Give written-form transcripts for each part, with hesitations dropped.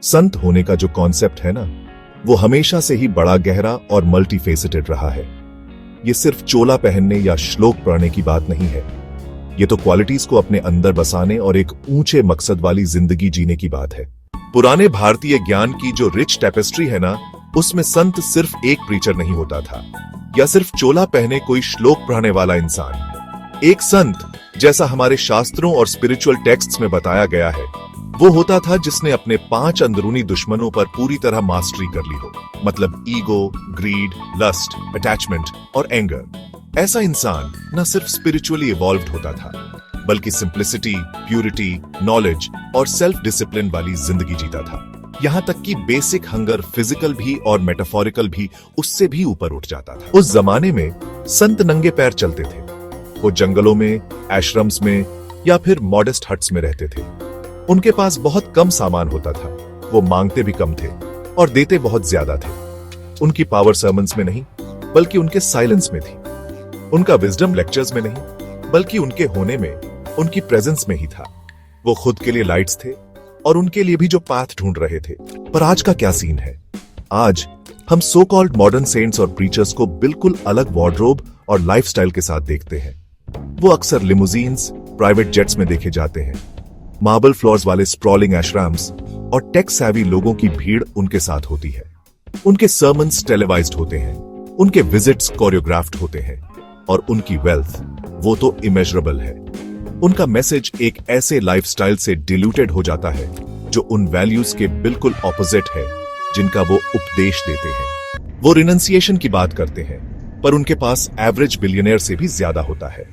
संत होने का जो कॉन्सेप्ट है ना, वो हमेशा से ही बड़ा गहरा और मल्टीफेसेटेड रहा है। ये सिर्फ चोला पहनने या श्लोक पढ़ने की बात नहीं है। ये तो क्वालिटीज को अपने अंदर बसाने और एक ऊंचे मकसद वाली जिंदगी जीने की बात है। पुराने भारतीय ज्ञान की जो रिच टेपेस्ट्री है ना, उसमें संत सिर्फ एक प्रीचर नहीं होता था, या सिर्फ चोला पहने कोई श्लोक पढ़ने वाला इंसान। एक संत, जैसा हमारे शास्त्रों और स्पिरिचुअल टेक्स्ट्स में बताया गया है, वो होता था जिसने अपने 5 अंदरूनी दुश्मनों पर पूरी तरह मास्टरी कर ली हो। मतलब ईगो, ग्रीड, लस्ट, अटैचमेंट और एंगर। ऐसा इंसान न सिर्फ स्पिरिचुअली इवॉल्व्ड होता था, बल्कि सिंप्लिसिटी, प्यूरिटी, नॉलेज और सेल्फ डिसिप्लिन वाली जिंदगी जीता था। यहां तक कि बेसिक हंगर, फिजिकल भी और मेटाफोरिकल भी, उससे भी ऊपर उठ जाता था। उस जमाने में संत नंगे पैर चलते थे। वो जंगलों में, आश्रम्स में या फिर मॉडेस्ट हट्स में रहते थे। उनके पास बहुत कम सामान होता था। वो मांगते भी कम थे और देते बहुत ज्यादा थे। उनकी पावर सर्मन्स में नहीं, बल्कि उनके साइलेंस में थी। उनका विजडम लेक्चर्स में नहीं, बल्कि उनके होने में, उनकी प्रेजेंस में ही था। वो खुद के लिए लाइट्स थे और उनके लिए भी जो पाथ ढूंढ रहे थे। पर आज का क्या सीन है? आज हम सो कॉल्ड मॉडर्न सेंट्स और प्रीचर्स को बिल्कुल अलग वार्डरोब और लाइफस्टाइल के साथ देखते हैं। वो अक्सर लिमुजीन्स, प्राइवेट जेट्स में देखे जाते हैं। मार्बल फ्लोर्स वाले स्प्रॉलिंग आश्रम्स और टेक सैवी लोगों की भीड़ उनके साथ होती है। उनके सर्मन्स टेलीवाइज्ड होते हैं, उनके विजिट्स कोरियोग्राफ्ड होते हैं और उनकी वेल्थ, वो तो इमेजरेबल है। उनका मैसेज एक ऐसे लाइफस्टाइल से डिल्यूटेड हो जाता है जो उन वैल्यूज के बिल्कुल ऑपोजिट है जिनका वो उपदेश देते हैं। वो रिनंसिएशन की बात करते हैं, पर उनके पास एवरेज बिलियनियर से भी ज्यादा होता है।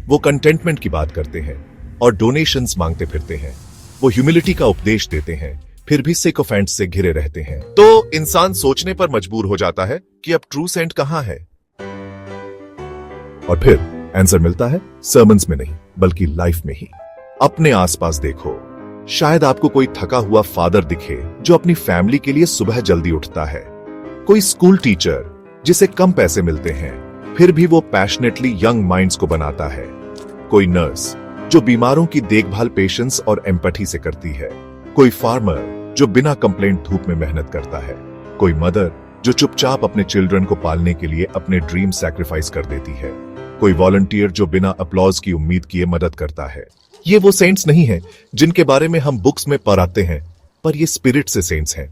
वो कंटेंटमेंट की बात करते हैं और डोनेशंस मांगते फिरते हैं। वो ह्यूमिलिटी का उपदेश देते हैं, फिर भी सिकोफेंट्स से घिरे रहते हैं। तो इंसान सोचने पर मजबूर हो जाता है कि अब ट्रू सेंट कहां है? और फिर आंसर मिलता है सर्मन्स में नहीं, बल्कि लाइफ में ही। अपने आसपास देखो, शायद आपको कोई थका हुआ फादर दिखे जो अपनी फैमिली के लिए सुबह जल्दी उठता है। कोई स्कूल टीचर जिसे कम पैसे मिलते हैं, फिर भी वो पैशनेटली यंग माइंड्स को बनाता है। कोई नर्स जो बीमारों की देखभाल पेशेंस और एम्पैथी से करती है। कोई फार्मर जो बिना कंप्लेंट धूप में मेहनत करता है। कोई मदर जो चुपचाप अपने चिल्ड्रन को पालने के लिए अपने ड्रीम सैक्रिफाइस कर देती है। कोई वॉलंटियर जो बिना अपलॉज की उम्मीद किए मदद करता है। ये वो सेंट्स नहीं है जिनके बारे में हम बुक्स में पढ़ते हैं, पर ये स्पिरिट से सेंट्स हैं।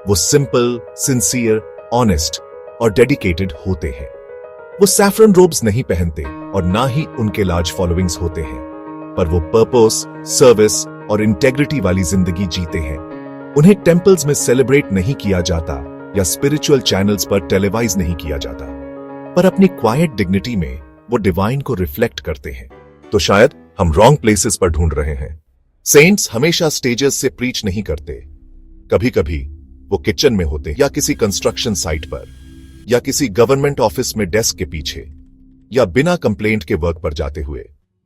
वो सिंपल, सिंसियर, ऑनेस्ट और डेडिकेटेड होते हैं। वो सैफरन रोब्स नहीं पहनते और ना ही उनके लार्ज फॉलोइंग्स होते हैं, पर वो पर्पस, सर्विस और इंटेग्रिटी वाली जिंदगी जीते हैं। उन्हें टेंपल्स में सेलिब्रेट नहीं किया जाता या स्पिरिचुअल चैनल्स पर टेलीवाइज नहीं किया जाता, पर अपनी क्वाइट डिग्निटी में वो डिवाइन को रिफ्लेक्ट करते हैं। तो शायद हम रॉन्ग प्लेसेस पर ढूंढ रहे हैं। सेंट्स हमेशा स्टेजेस से प्रीच नहीं करते। कभी कभी वो किचन में होते, या किसी कंस्ट्रक्शन साइट पर, या किसी गवर्नमेंट ऑफिस में डेस्क के पीछे, या बिना कंप्लेंट के वर्क पर जाते हुए।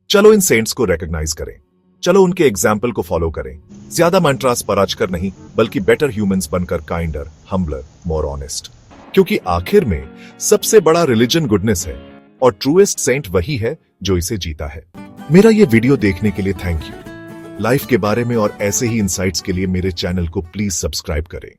चलो इन सेंट्स को रिकॉग्नाइज करें। चलो उनके एग्जाम्पल को फॉलो करें। ज्यादा मंत्रास पराज कर नहीं, बल्कि बेटर ह्यूमंस बनकर काइंडर, हम्बलर, मोर ऑनेस्ट। क्योंकि आखिर में सबसे बड़ा रिलीजन गुडनेस है और ट्रूएस्ट सेंट वही है जो इसे जीता है। मेरा ये वीडियो देखने के लिए थैंक यू। लाइफ के बारे में और ऐसे ही इंसाइट्स के लिए मेरे चैनल को प्लीज सब्सक्राइब करें।